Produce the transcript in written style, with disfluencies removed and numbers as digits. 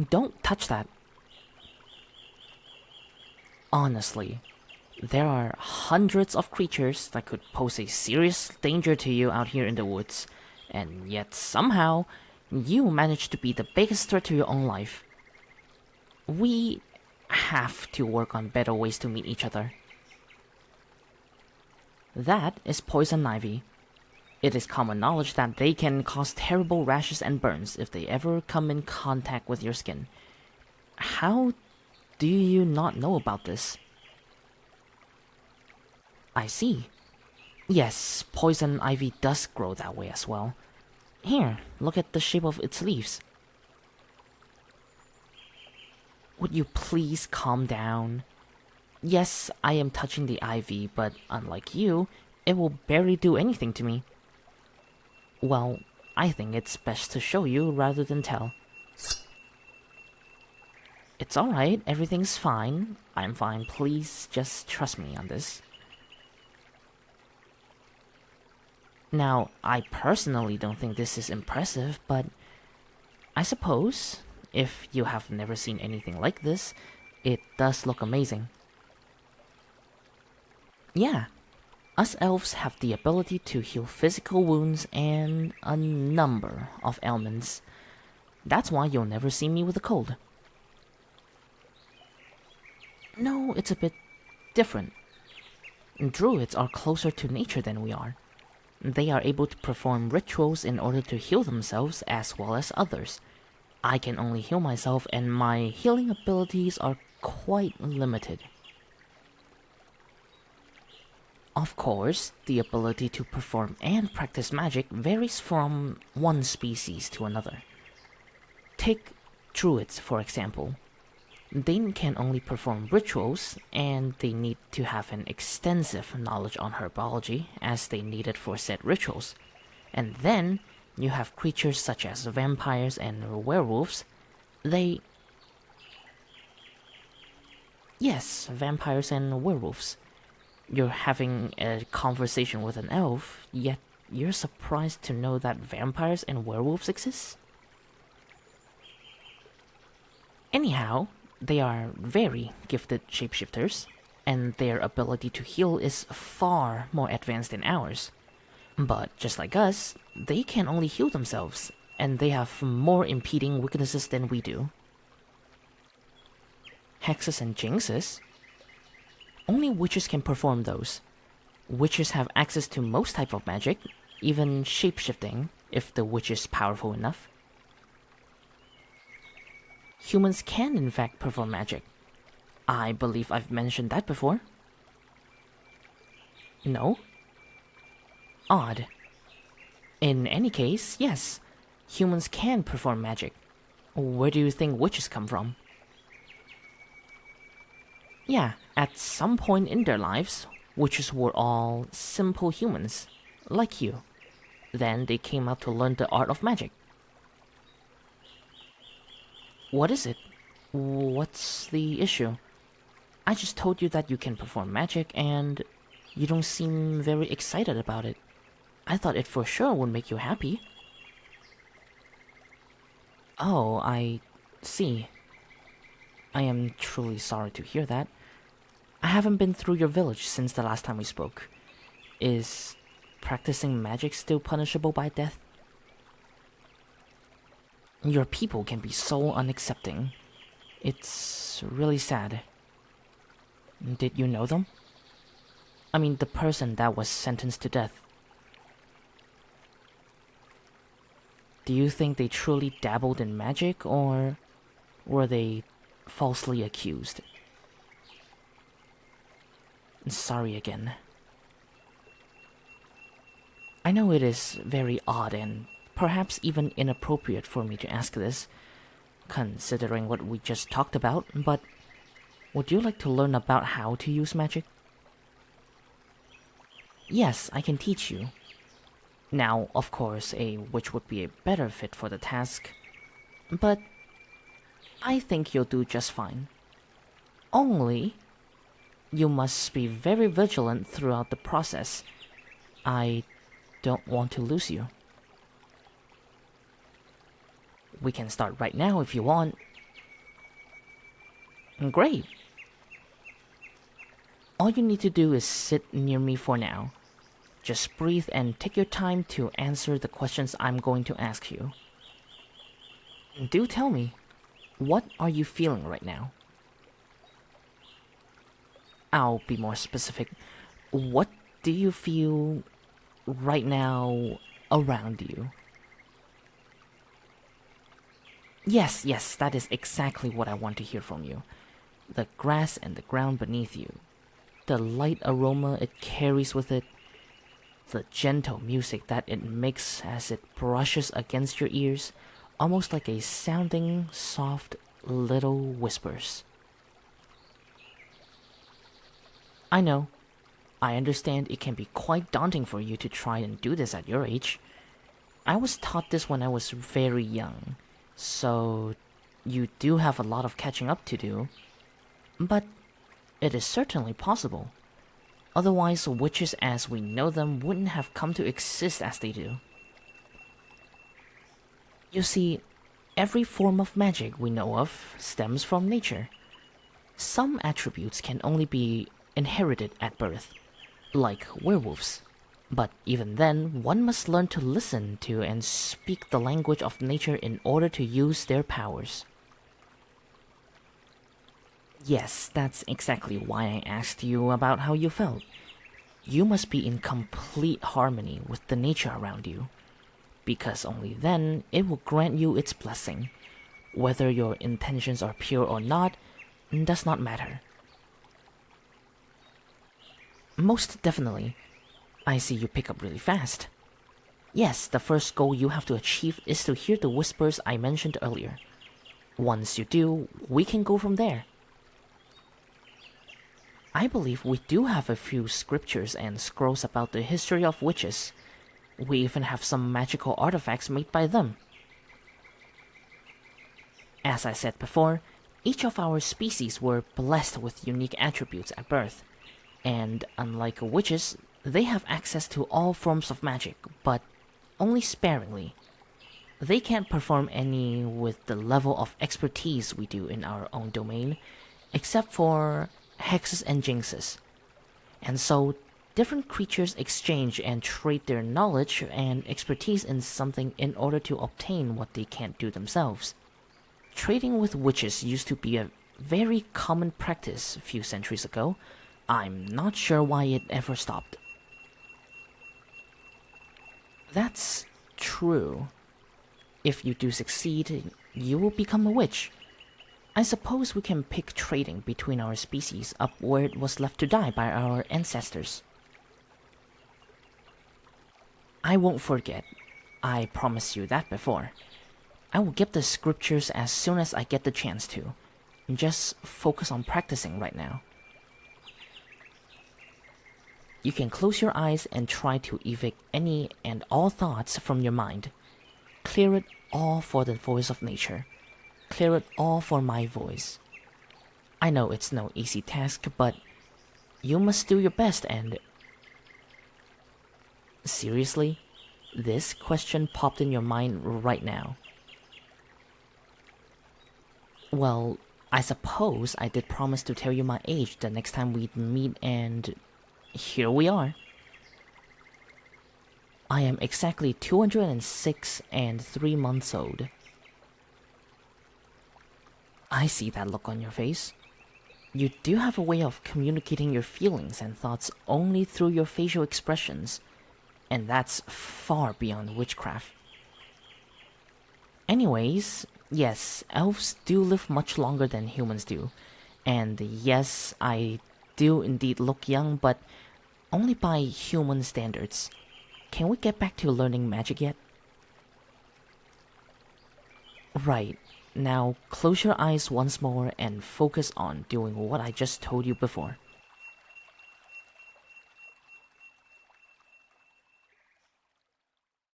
Don't touch that. Honestly, there are hundreds of creatures that could pose a serious danger to you out here in the woods, and yet somehow you manage to be the biggest threat to your own life. We have to work on better ways to meet each other. That is poison ivy. It is common knowledge that they can cause terrible rashes and burns if they ever come in contact with your skin. How do you not know about this? I see. Yes, poison ivy does grow that way as well. Here, look at the shape of its leaves. Would you please calm down? Yes, I am touching the ivy, but unlike you, it will barely do anything to me. Well, I think it's best to show you rather than tell. It's alright, everything's fine. I'm fine, please just trust me on this. Now, I personally don't think this is impressive, but I suppose, if you have never seen anything like this, it does look amazing. Yeah, us elves have the ability to heal physical wounds and a number of ailments. That's why you'll never see me with a cold. No, it's a bit different. Druids are closer to nature than we are. They are able to perform rituals in order to heal themselves as well as others. I can only heal myself, and my healing abilities are quite limited. Of course, the ability to perform and practice magic varies from one species to another. Take druids, for example. They can only perform rituals, and they need to have an extensive knowledge on herbology as they need it for said rituals. And then, you have creatures such as vampires and werewolves. Yes, vampires and werewolves. You're having a conversation with an elf, yet you're surprised to know that vampires and werewolves exist? Anyhow, they are very gifted shapeshifters, and their ability to heal is far more advanced than ours. But just like us, they can only heal themselves, and they have more impeding weaknesses than we do. Hexes and jinxes? Only witches can perform those. Witches have access to most type of magic, even shapeshifting, if the witch is powerful enough. Humans can in fact perform magic. I believe I've mentioned that before. No? Odd. In any case, yes, humans can perform magic. Where do you think witches come from? Yeah, at some point in their lives, witches were all simple humans, like you. Then they came out to learn the art of magic. What is it? What's the issue? I just told you that you can perform magic, and you don't seem very excited about it. I thought it for sure would make you happy. Oh, I see. I am truly sorry to hear that. I haven't been through your village since the last time we spoke. Is practicing magic still punishable by death? Your people can be so unaccepting. It's really sad. Did you know them? I mean, the person that was sentenced to death. Do you think they truly dabbled in magic, or were they falsely accused? Sorry again. I know it is very odd and perhaps even inappropriate for me to ask this, considering what we just talked about, but would you like to learn about how to use magic? Yes, I can teach you. Now, of course, a witch would be a better fit for the task, but I think you'll do just fine. Only, you must be very vigilant throughout the process. I don't want to lose you. We can start right now if you want. Great. All you need to do is sit near me for now. Just breathe and take your time to answer the questions I'm going to ask you. Do tell me, what are you feeling right now? I'll be more specific. What do you feel right now around you? Yes, that is exactly what I want to hear from you. The grass and the ground beneath you. The light aroma it carries with it. The gentle music that it makes as it brushes against your ears, almost like a sounding, soft, little whispers. I know. I understand it can be quite daunting for you to try and do this at your age. I was taught this when I was very young, so you do have a lot of catching up to do. But it is certainly possible. Otherwise, witches as we know them wouldn't have come to exist as they do. You see, every form of magic we know of stems from nature. Some attributes can only be inherited at birth, like werewolves. But even then, one must learn to listen to and speak the language of nature in order to use their powers. Yes, that's exactly why I asked you about how you felt. You must be in complete harmony with the nature around you, because only then it will grant you its blessing. Whether your intentions are pure or not does not matter. Most definitely. I see you pick up really fast. Yes, the first goal you have to achieve is to hear the whispers I mentioned earlier. Once you do, we can go from there. I believe we do have a few scriptures and scrolls about the history of witches. We even have some magical artifacts made by them. As I said before, each of our species were blessed with unique attributes at birth, and unlike witches, they have access to all forms of magic, but only sparingly. They can't perform any with the level of expertise we do in our own domain, except for hexes and jinxes. And so, different creatures exchange and trade their knowledge and expertise in something in order to obtain what they can't do themselves. Trading with witches used to be a very common practice a few centuries ago. I'm not sure why it ever stopped. That's true. If you do succeed, you will become a witch. I suppose we can pick trading between our species up where it was left to die by our ancestors. I won't forget. I promised you that before. I will get the scriptures as soon as I get the chance to. Just focus on practicing right now. You can close your eyes and try to evict any and all thoughts from your mind. Clear it all for the voice of nature. Clear it all for my voice. I know it's no easy task, but you must do your best and... Seriously? This question popped in your mind right now. Well, I suppose I did promise to tell you my age the next time we'd meet, and here we are. I am exactly 206 and 3 months old. I see that look on your face. You do have a way of communicating your feelings and thoughts only through your facial expressions, and that's far beyond witchcraft. Anyways, yes, elves do live much longer than humans do, and yes, I do indeed look young, but only by human standards. Can we get back to learning magic yet? Right. Now, close your eyes once more and focus on doing what I just told you before.